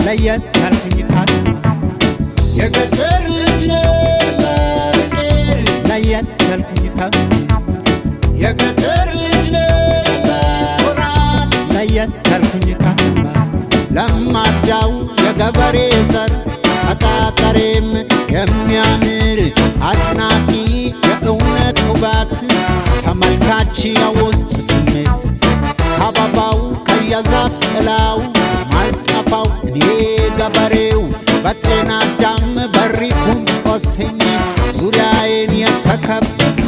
ለየት ያልኩኝ ካድማ የገጠር ልጅ ለፍቅር ለየት ያልኩኝ ካድማ የገጠር ልጅ ለኩራት ለየት ያልኩኝ ካድማ ለማዳው የገበሬ ዘር አጣጣሬም የሚያምር አጥናቂ የእውነት ውበት ተመልካች የውስጥ ስሜት ከአበባው ከየዛፍ ጥላው ማልጠፋው እኔ ገበሬው በጤና ዳም በሪኩም ጦሰኝ ዙሪያዬን የተከበበ